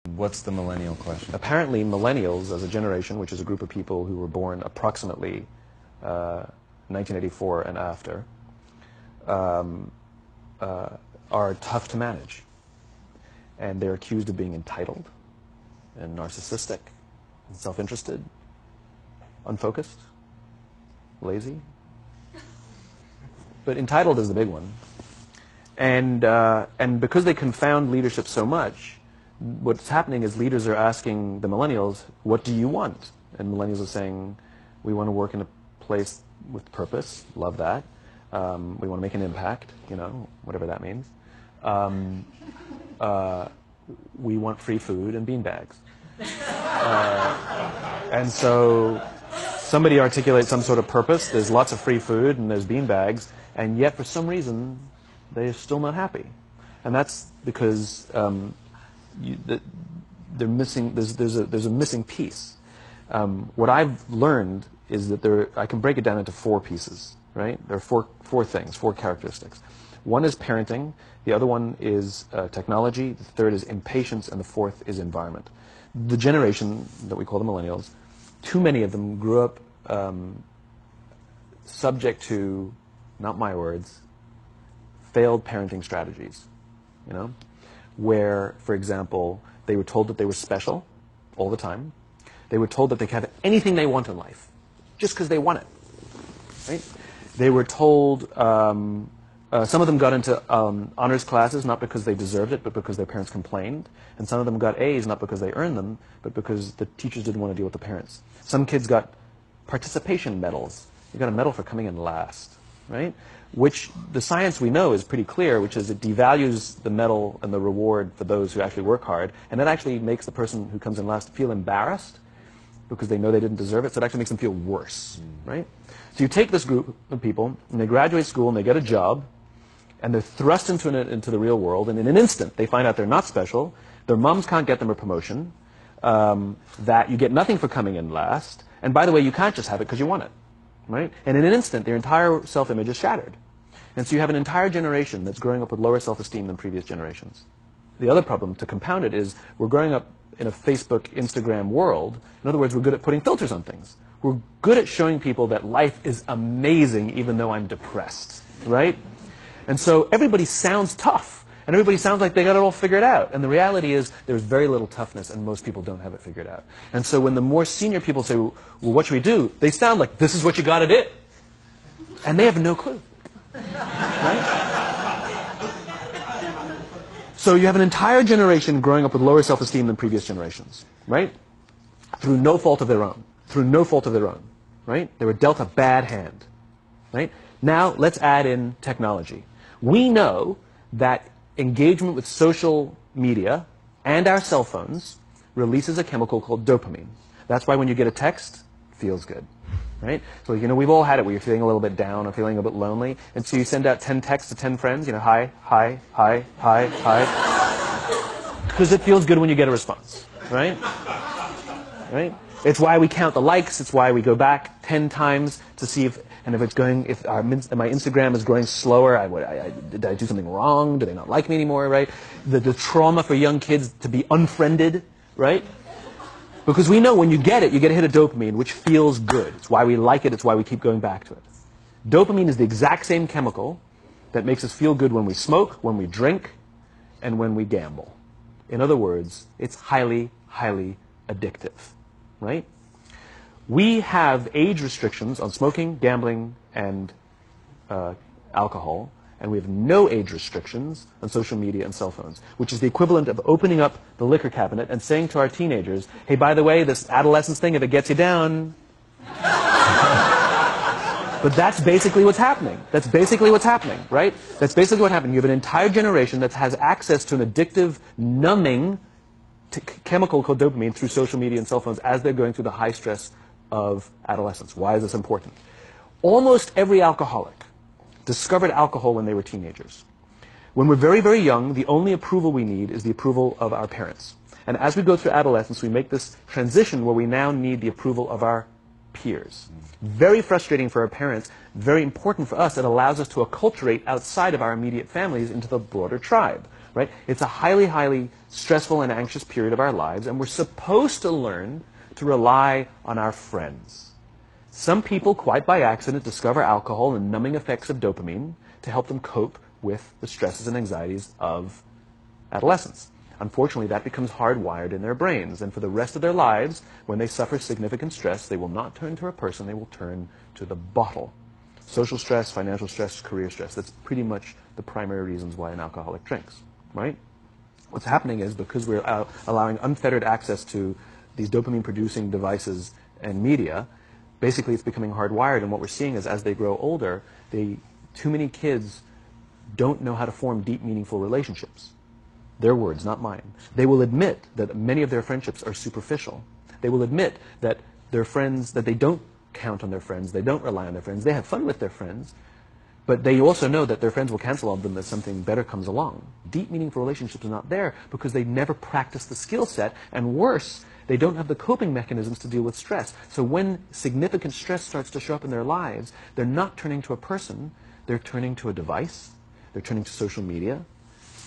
What's the millennial question? Apparently, millennials, as a generation, which is a group of people who were born approximately 1984 and after, are tough to manage. And they're accused of being entitled and narcissistic and self-interested, unfocused, lazy. But entitled is the big one. And because they confound leadership so much, what's happening is leaders are asking the millennials, what do you want? And millennials are saying, we want to work in a place with purpose, love that. We want to make an impact, you know, whatever that means. We want free food and beanbags. And so somebody articulates some sort of purpose, there's lots of free food and there's beanbags, and yet for some reason they're still not happy. And that's because they're missing, there's a missing piece. What I've learned is that I can break it down into four pieces, right? There are four things, four characteristics. One is parenting, the other one is technology, the third is impatience, and the fourth is environment. The generation that we call the millennials, too many of them grew up subject to, not my words, failed parenting strategies, you know? Where, for example, they were told that they were special all the time. They were told that they could have anything they want in life, just because they want it, right? They were told, some of them got into honors classes, not because they deserved it, but because their parents complained. And some of them got A's, not because they earned them, but because the teachers didn't want to deal with the parents. Some kids got participation medals. You got a medal for coming in last, right? Which the science we know is pretty clear, which is it devalues the medal and the reward for those who actually work hard, and it actually makes the person who comes in last feel embarrassed because they know they didn't deserve it, so it actually makes them feel worse, right? So you take this group of people, and they graduate school, and they get a job, and they're thrust into the real world, and in an instant, they find out they're not special, their moms can't get them a promotion, that you get nothing for coming in last, and by the way, you can't just have it because you want it, right? And in an instant, their entire self-image is shattered. And so you have an entire generation that's growing up with lower self-esteem than previous generations. The other problem, to compound it, is we're growing up in a Facebook, Instagram world. In other words, we're good at putting filters on things. We're good at showing people that life is amazing even though I'm depressed, right? And so everybody sounds tough, and everybody sounds like they got it all figured out. And the reality is there's very little toughness, and most people don't have it figured out. And so when the more senior people say, well, what should we do? They sound like, this is what you got to do. And they have no clue. Right? So you have an entire generation growing up with lower self-esteem than previous generations, right? Through no fault of their own. Through no fault of their own, right? They were dealt a bad hand, right? Now let's add in technology. We know that engagement with social media and our cell phones releases a chemical called dopamine. That's why when you get a text, it feels good. Right? So, you know, we've all had it where you're feeling a little bit down or feeling a bit lonely, and so you send out 10 texts to 10 friends, you know, hi, hi, hi, hi, hi. Because it feels good when you get a response, right? Right? It's why we count the likes, it's why we go back 10 times to see if my Instagram is growing slower, did I do something wrong? Do they not like me anymore, right? The trauma for young kids to be unfriended, right? Because we know when you get a hit of dopamine, which feels good. It's why we like it. It's why we keep going back to it. Dopamine is the exact same chemical that makes us feel good when we smoke, when we drink, and when we gamble. In other words, it's highly, highly addictive, right? We have age restrictions on smoking, gambling, and alcohol, and we have no age restrictions on social media and cell phones, which is the equivalent of opening up the liquor cabinet and saying to our teenagers, hey, by the way, this adolescence thing, if it gets you down. But that's basically what's happening. That's basically what's happening, right? That's basically what happened. You have an entire generation that has access to an addictive, numbing chemical called dopamine through social media and cell phones as they're going through the high stress of adolescence. Why is this important? Almost every alcoholic discovered alcohol when they were teenagers. When we're very, very young, the only approval we need is the approval of our parents. And as we go through adolescence, we make this transition where we now need the approval of our peers. Very frustrating for our parents, very important for us. It allows us to acculturate outside of our immediate families into the broader tribe. right? It's a highly, highly stressful and anxious period of our lives, and we're supposed to learn to rely on our friends. Some people, quite by accident, discover alcohol and numbing effects of dopamine to help them cope with the stresses and anxieties of adolescence. Unfortunately, that becomes hardwired in their brains, and for the rest of their lives, when they suffer significant stress, they will not turn to a person, they will turn to the bottle. Social stress, financial stress, career stress, that's pretty much the primary reasons why an alcoholic drinks, right? What's happening is, because we're allowing unfettered access to these dopamine-producing devices and media, basically it's becoming hardwired, and what we're seeing is, as they grow older, too many kids don't know how to form deep, meaningful relationships. Their words, not mine. They will admit that many of their friendships are superficial. They will admit that their friends, that they don't count on their friends, they don't rely on their friends, they have fun with their friends, but they also know that their friends will cancel on them as something better comes along. Deep, meaningful relationships are not there because they never practice the skill set, and worse, they don't have the coping mechanisms to deal with stress. So when significant stress starts to show up in their lives, they're not turning to a person, they're turning to a device, they're turning to social media,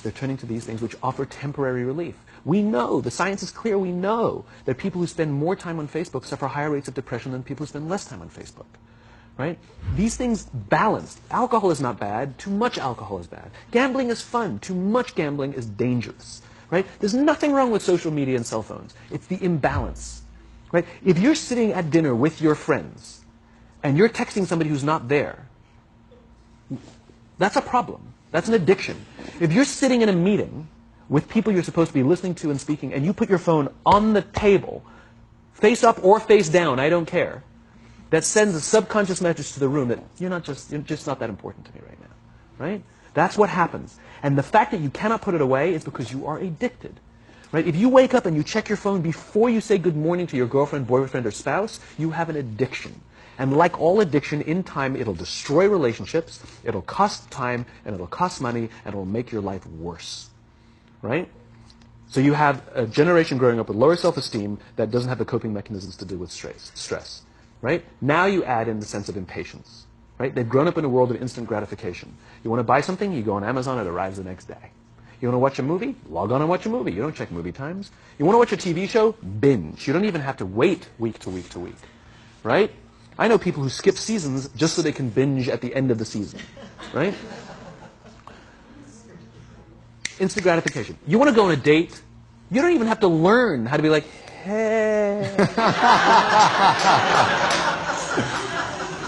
they're turning to these things which offer temporary relief. We know, the science is clear, we know that people who spend more time on Facebook suffer higher rates of depression than people who spend less time on Facebook. Right? These things balance. Alcohol is not bad, too much alcohol is bad. Gambling is fun, too much gambling is dangerous. Right? There's nothing wrong with social media and cell phones. It's the imbalance. Right? If you're sitting at dinner with your friends and you're texting somebody who's not there, that's a problem. That's an addiction. If you're sitting in a meeting with people you're supposed to be listening to and speaking, and you put your phone on the table, face up or face down, I don't care, that sends a subconscious message to the room that you're just not that important to me right now. Right? That's what happens. And the fact that you cannot put it away is because you are addicted. Right? If you wake up and you check your phone before you say good morning to your girlfriend, boyfriend, or spouse, you have an addiction. And like all addiction, in time, it'll destroy relationships, it'll cost time, and it'll cost money, and it'll make your life worse. Right? So you have a generation growing up with lower self-esteem that doesn't have the coping mechanisms to deal with stress. Right? Now you add in the sense of impatience. Right? They've grown up in a world of instant gratification. You want to buy something, you go on Amazon, it arrives the next day. You want to watch a movie? Log on and watch a movie. You don't check movie times. You want to watch a TV show? Binge. You don't even have to wait week to week to week. Right? I know people who skip seasons just so they can binge at the end of the season. Right? Instant gratification. You want to go on a date? You don't even have to learn how to be like, hey.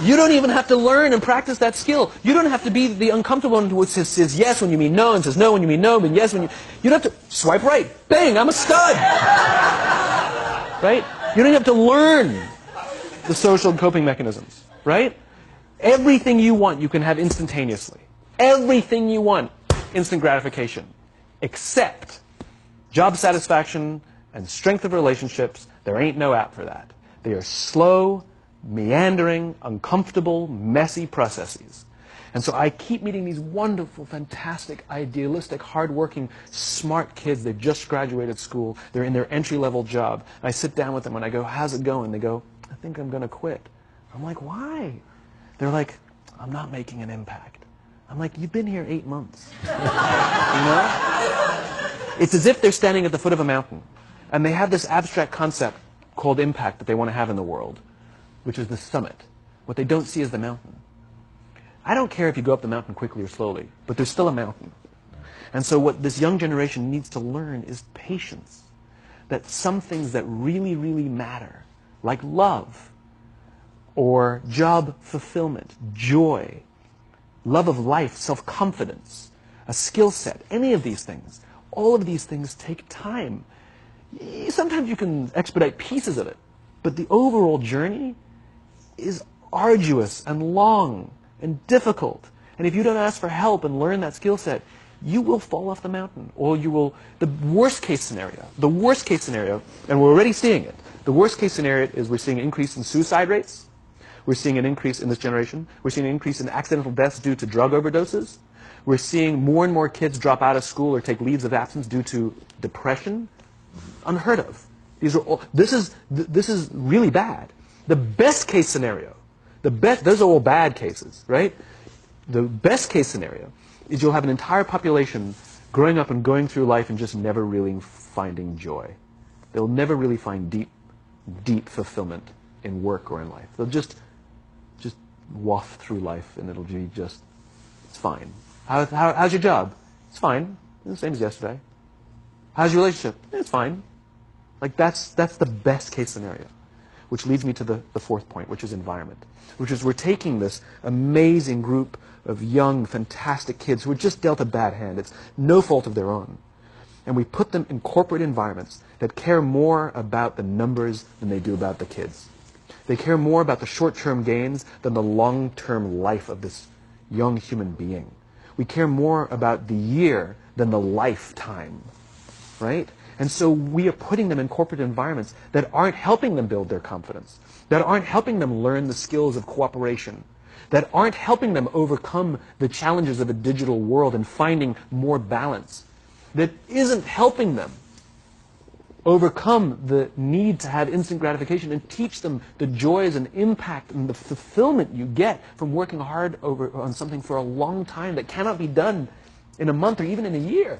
You don't even have to learn and practice that skill. You don't have to be the uncomfortable one who says yes when you mean no, and says no when you mean no, but yes when you... You don't have to swipe right. Bang, I'm a stud. Right? You don't have to learn the social coping mechanisms. Right? Everything you want, you can have instantaneously. Everything you want, instant gratification. Except job satisfaction and strength of relationships, there ain't no app for that. They are slow, meandering, uncomfortable, messy processes. And so I keep meeting these wonderful, fantastic, idealistic, hardworking, smart kids. They've just graduated school. They're in their entry-level job. And I sit down with them and I go, how's it going? They go, I think I'm going to quit. I'm like, why? They're like, I'm not making an impact. I'm like, you've been here 8 months. You know? It's as if they're standing at the foot of a mountain. And they have this abstract concept called impact that they want to have in the world, which is the summit. What they don't see is the mountain. I don't care if you go up the mountain quickly or slowly, but there's still a mountain. And so what this young generation needs to learn is patience. That some things that really, really matter, like love, or job fulfillment, joy, love of life, self-confidence, a skill set, any of these things, all of these things take time. Sometimes you can expedite pieces of it, but the overall journey is arduous and long and difficult. And if you don't ask for help and learn that skill set, you will fall off the mountain. Or you will, the worst case scenario, and we're already seeing it, the worst case scenario is we're seeing an increase in suicide rates. We're seeing an increase in this generation. We're seeing an increase in accidental deaths due to drug overdoses. We're seeing more and more kids drop out of school or take leaves of absence due to depression. Unheard of. These are all, this is really bad. The best case scenario, those are all bad cases, right? The best case scenario is you'll have an entire population growing up and going through life and just never really finding joy. They'll never really find deep fulfillment in work or in life. They'll just waft through life and it'll be just, it's fine. How's your job? It's fine. It's the same as yesterday. How's your relationship? It's fine. Like that's the best case scenario. Which leads me to the fourth point, which is environment. Which is we're taking this amazing group of young, fantastic kids who were just dealt a bad hand. It's no fault of their own. And we put them in corporate environments that care more about the numbers than they do about the kids. They care more about the short-term gains than the long-term life of this young human being. We care more about the year than the lifetime, right? And so we are putting them in corporate environments that aren't helping them build their confidence, that aren't helping them learn the skills of cooperation, that aren't helping them overcome the challenges of a digital world and finding more balance, that isn't helping them overcome the need to have instant gratification and teach them the joys and impact and the fulfillment you get from working hard on something for a long time that cannot be done in a month or even in a year.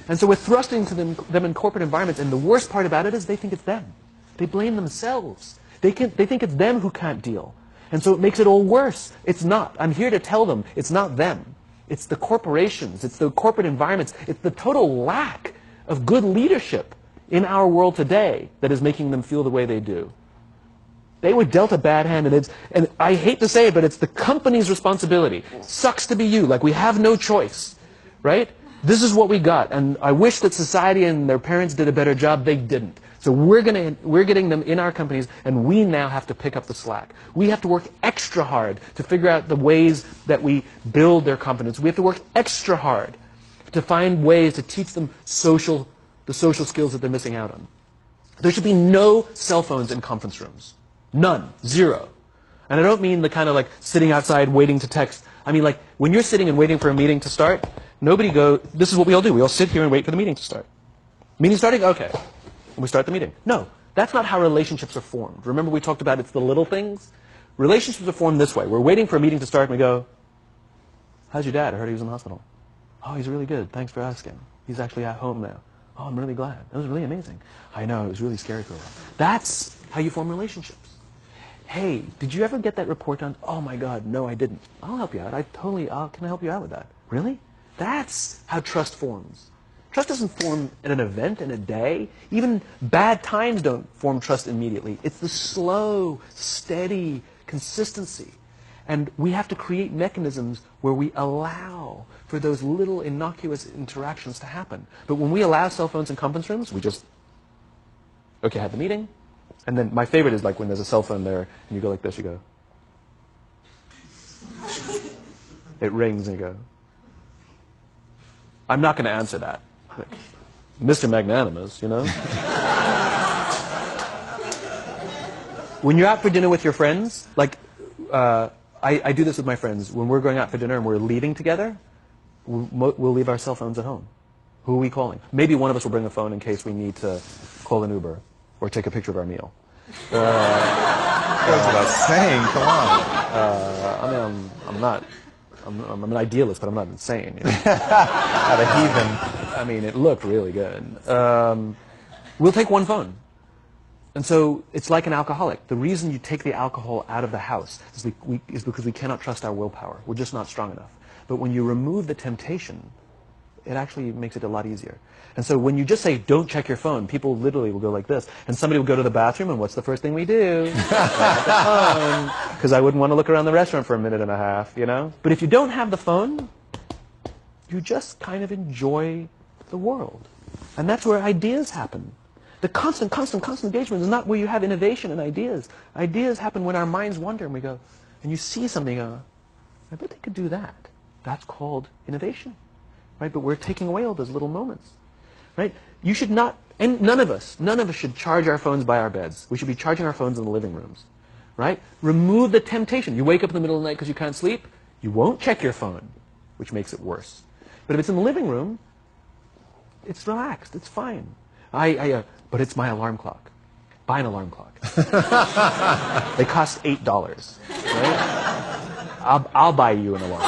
And so we're thrusting to them in corporate environments, and the worst part about it is they think it's them. They blame themselves. They think it's them who can't deal. And so it makes it all worse. It's not. I'm here to tell them it's not them. It's the corporations. It's the corporate environments. It's the total lack of good leadership in our world today that is making them feel the way they do. They were dealt a bad hand, and I hate to say it, but it's the company's responsibility. Sucks to be you. Like, we have no choice, right? This is what we got, and I wish that society and their parents did a better job. They didn't. So we're getting them in our companies, and we now have to pick up the slack. We have to work extra hard to figure out the ways that we build their confidence. We have to work extra hard to find ways to teach them the social skills that they're missing out on. There should be no cell phones in conference rooms. None. Zero. And I don't mean the kind of like sitting outside waiting to text. I mean like when you're sitting and waiting for a meeting to start, this is what we all do. We all sit here and wait for the meeting to start. Meeting starting? Okay. And we start the meeting. No, that's not how relationships are formed. Remember we talked about it's the little things? Relationships are formed this way. We're waiting for a meeting to start and we go, how's your dad? I heard he was in the hospital. Oh, he's really good. Thanks for asking. He's actually at home now. Oh, I'm really glad. That was really amazing. I know, it was really scary for a while. That's how you form relationships. Hey, did you ever get that report done? Oh my God, no, I didn't. I'll help you out. Can I help you out with that? Really? That's how trust forms. Trust doesn't form in an event, in a day. Even bad times don't form trust immediately. It's the slow, steady consistency. And we have to create mechanisms where we allow for those little innocuous interactions to happen. But when we allow cell phones in conference rooms, we just, okay, I had the meeting. And then my favorite is like when there's a cell phone there and you go like this, you go. It rings and you go. I'm not going to answer that. Mr. Magnanimous, you know? When you're out for dinner with your friends, like, I do this with my friends. When we're going out for dinner and we're leaving together, we'll leave our cell phones at home. Who are we calling? Maybe one of us will bring a phone in case we need to call an Uber or take a picture of our meal. That's what I was saying. Come on. I'm an idealist, but I'm not insane. You know? Not a heathen. I mean, it looked really good. We'll take one phone. And so it's like an alcoholic. The reason you take the alcohol out of the house is because we cannot trust our willpower. We're just not strong enough. But when you remove the temptation, it actually makes it a lot easier. And so when you just say, don't check your phone, people literally will go like this. And somebody will go to the bathroom, and what's the first thing we do? Because I wouldn't want to look around the restaurant for a minute and a half, you know? But if you don't have the phone, you just kind of enjoy the world. And that's where ideas happen. The constant engagement is not where you have innovation and ideas. Ideas happen when our minds wander and we go, and you see something, I bet they could do that. That's called innovation, right? But we're taking away all those little moments, right? You should not, and none of us should charge our phones by our beds. We should be charging our phones in the living rooms, right? Remove the temptation. You wake up in the middle of the night because you can't sleep, you won't check your phone, which makes it worse. But if it's in the living room, it's relaxed, it's fine. But it's my alarm clock. Buy an alarm clock. They cost $8, right? I'll buy you an alarm.